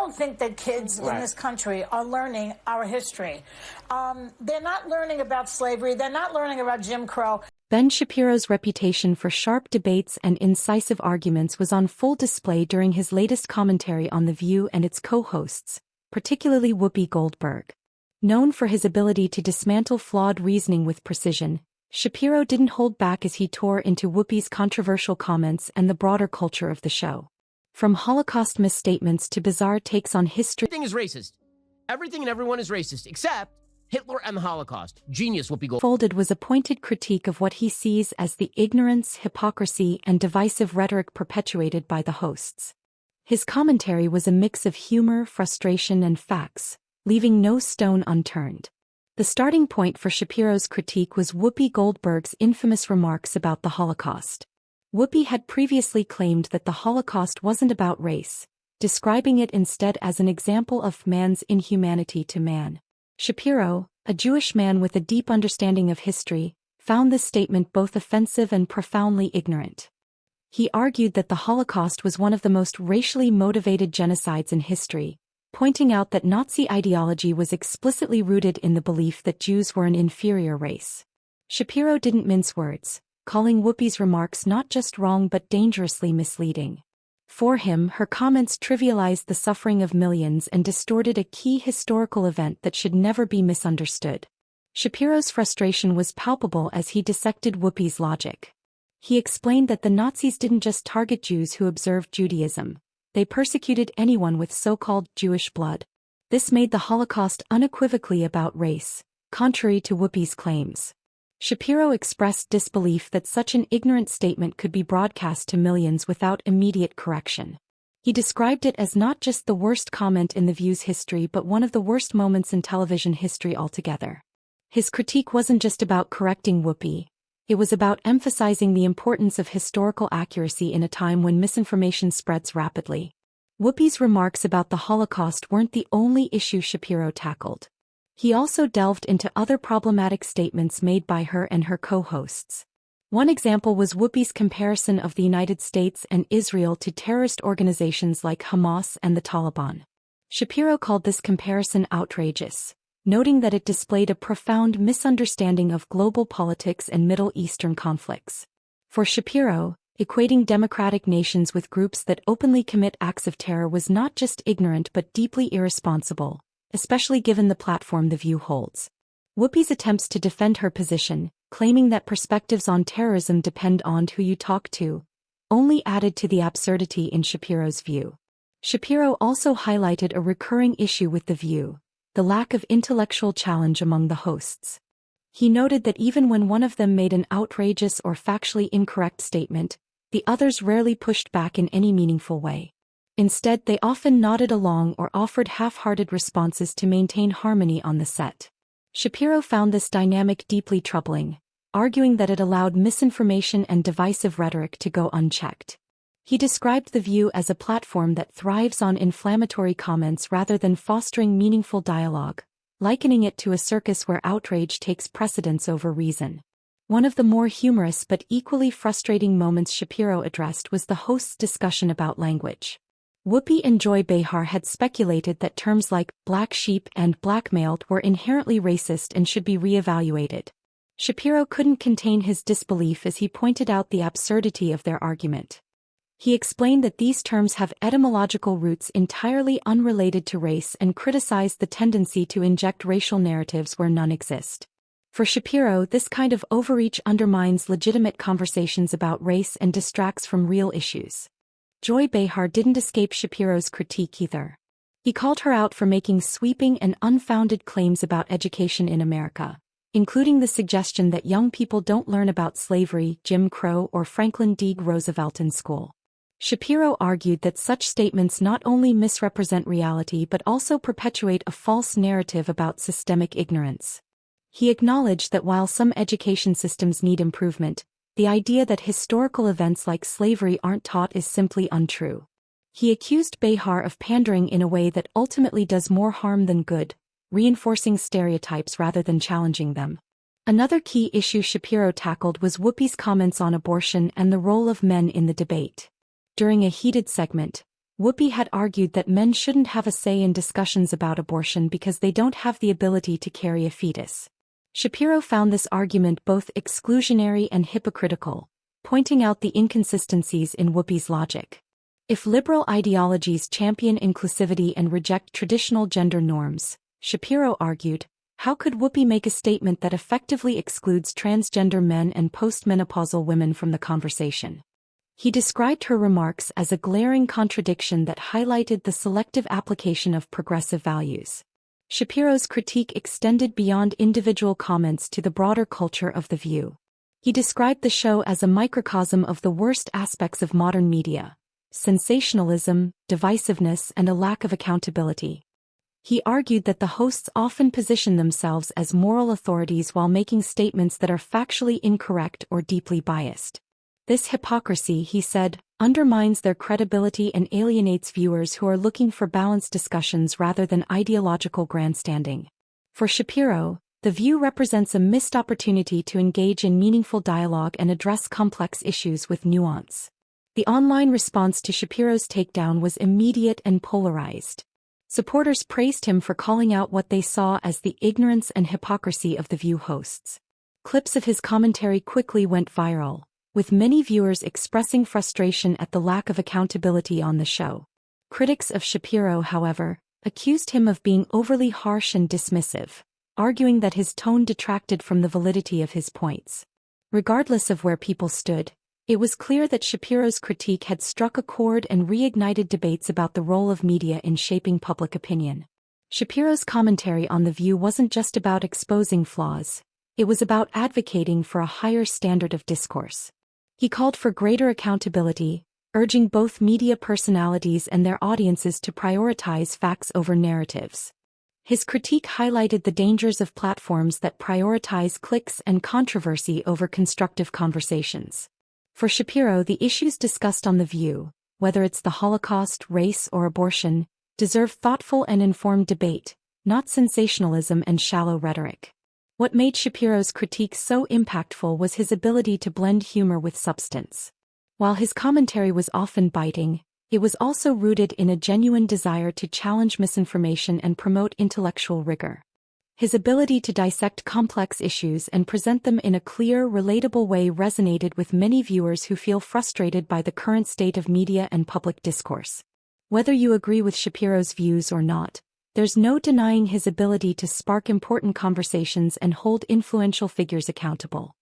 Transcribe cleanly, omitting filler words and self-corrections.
don't think that kids in this country are learning our history. They're not learning about slavery. They're not learning about Jim Crow. Ben Shapiro's reputation for sharp debates and incisive arguments was on full display during his latest commentary on The View and its co-hosts, particularly Whoopi Goldberg. Known for his ability to dismantle flawed reasoning with precision, Shapiro didn't hold back as he tore into Whoopi's controversial comments and the broader culture of the show. From Holocaust misstatements to bizarre takes on history. Everything is racist. Everything and everyone is racist, except Hitler and the Holocaust. Genius, Whoopi Goldberg. Folded was a pointed critique of what he sees as the ignorance, hypocrisy, and divisive rhetoric perpetuated by the hosts. His commentary was a mix of humor, frustration, and facts, leaving no stone unturned. The starting point for Shapiro's critique was Whoopi Goldberg's infamous remarks about the Holocaust. Whoopi had previously claimed that the Holocaust wasn't about race, describing it instead as an example of man's inhumanity to man. Shapiro, a Jewish man with a deep understanding of history, found this statement both offensive and profoundly ignorant. He argued that the Holocaust was one of the most racially motivated genocides in history, pointing out that Nazi ideology was explicitly rooted in the belief that Jews were an inferior race. Shapiro didn't mince words, calling Whoopi's remarks not just wrong but dangerously misleading. For him, her comments trivialized the suffering of millions and distorted a key historical event that should never be misunderstood. Shapiro's frustration was palpable as he dissected Whoopi's logic. He explained that the Nazis didn't just target Jews who observed Judaism, they persecuted anyone with so-called Jewish blood. This made the Holocaust unequivocally about race, contrary to Whoopi's claims. Shapiro expressed disbelief that such an ignorant statement could be broadcast to millions without immediate correction. He described it as not just the worst comment in The View's history but one of the worst moments in television history altogether. His critique wasn't just about correcting Whoopi, it was about emphasizing the importance of historical accuracy in a time when misinformation spreads rapidly. Whoopi's remarks about the Holocaust weren't the only issue Shapiro tackled. He also delved into other problematic statements made by her and her co-hosts. One example was Whoopi's comparison of the United States and Israel to terrorist organizations like Hamas and the Taliban. Shapiro called this comparison outrageous, noting that it displayed a profound misunderstanding of global politics and Middle Eastern conflicts. For Shapiro, equating democratic nations with groups that openly commit acts of terror was not just ignorant but deeply irresponsible, especially given the platform The View holds. Whoopi's attempts to defend her position, claiming that perspectives on terrorism depend on who you talk to, only added to the absurdity in Shapiro's view. Shapiro also highlighted a recurring issue with The View, the lack of intellectual challenge among the hosts. He noted that even when one of them made an outrageous or factually incorrect statement, the others rarely pushed back in any meaningful way. Instead, they often nodded along or offered half-hearted responses to maintain harmony on the set. Shapiro found this dynamic deeply troubling, arguing that it allowed misinformation and divisive rhetoric to go unchecked. He described The View as a platform that thrives on inflammatory comments rather than fostering meaningful dialogue, likening it to a circus where outrage takes precedence over reason. One of the more humorous but equally frustrating moments Shapiro addressed was the hosts' discussion about language. Whoopi and Joy Behar had speculated that terms like black sheep and blackmailed were inherently racist and should be reevaluated. Shapiro couldn't contain his disbelief as he pointed out the absurdity of their argument. He explained that these terms have etymological roots entirely unrelated to race and criticized the tendency to inject racial narratives where none exist. For Shapiro, this kind of overreach undermines legitimate conversations about race and distracts from real issues. Joy Behar didn't escape Shapiro's critique either. He called her out for making sweeping and unfounded claims about education in America, including the suggestion that young people don't learn about slavery, Jim Crow, or Franklin D. Roosevelt in school. Shapiro argued that such statements not only misrepresent reality but also perpetuate a false narrative about systemic ignorance. He acknowledged that while some education systems need improvement, the idea that historical events like slavery aren't taught is simply untrue. He accused Behar of pandering in a way that ultimately does more harm than good, reinforcing stereotypes rather than challenging them. Another key issue Shapiro tackled was Whoopi's comments on abortion and the role of men in the debate. During a heated segment, Whoopi had argued that men shouldn't have a say in discussions about abortion because they don't have the ability to carry a fetus. Shapiro found this argument both exclusionary and hypocritical, pointing out the inconsistencies in Whoopi's logic. If liberal ideologies champion inclusivity and reject traditional gender norms, Shapiro argued, how could Whoopi make a statement that effectively excludes transgender men and postmenopausal women from the conversation? He described her remarks as a glaring contradiction that highlighted the selective application of progressive values. Shapiro's critique extended beyond individual comments to the broader culture of The View. He described the show as a microcosm of the worst aspects of modern media: sensationalism, divisiveness, and a lack of accountability. He argued that the hosts often position themselves as moral authorities while making statements that are factually incorrect or deeply biased. This hypocrisy, he said, undermines their credibility and alienates viewers who are looking for balanced discussions rather than ideological grandstanding. For Shapiro, The View represents a missed opportunity to engage in meaningful dialogue and address complex issues with nuance. The online response to Shapiro's takedown was immediate and polarized. Supporters praised him for calling out what they saw as the ignorance and hypocrisy of The View hosts. Clips of his commentary quickly went viral, with many viewers expressing frustration at the lack of accountability on the show. Critics of Shapiro, however, accused him of being overly harsh and dismissive, arguing that his tone detracted from the validity of his points. Regardless of where people stood, it was clear that Shapiro's critique had struck a chord and reignited debates about the role of media in shaping public opinion. Shapiro's commentary on The View wasn't just about exposing flaws, it was about advocating for a higher standard of discourse. He called for greater accountability, urging both media personalities and their audiences to prioritize facts over narratives. His critique highlighted the dangers of platforms that prioritize clicks and controversy over constructive conversations. For Shapiro, the issues discussed on The View, whether it's the Holocaust, race, or abortion, deserve thoughtful and informed debate, not sensationalism and shallow rhetoric. What made Shapiro's critique so impactful was his ability to blend humor with substance. While his commentary was often biting, it was also rooted in a genuine desire to challenge misinformation and promote intellectual rigor. His ability to dissect complex issues and present them in a clear, relatable way resonated with many viewers who feel frustrated by the current state of media and public discourse. Whether you agree with Shapiro's views or not, there's no denying his ability to spark important conversations and hold influential figures accountable.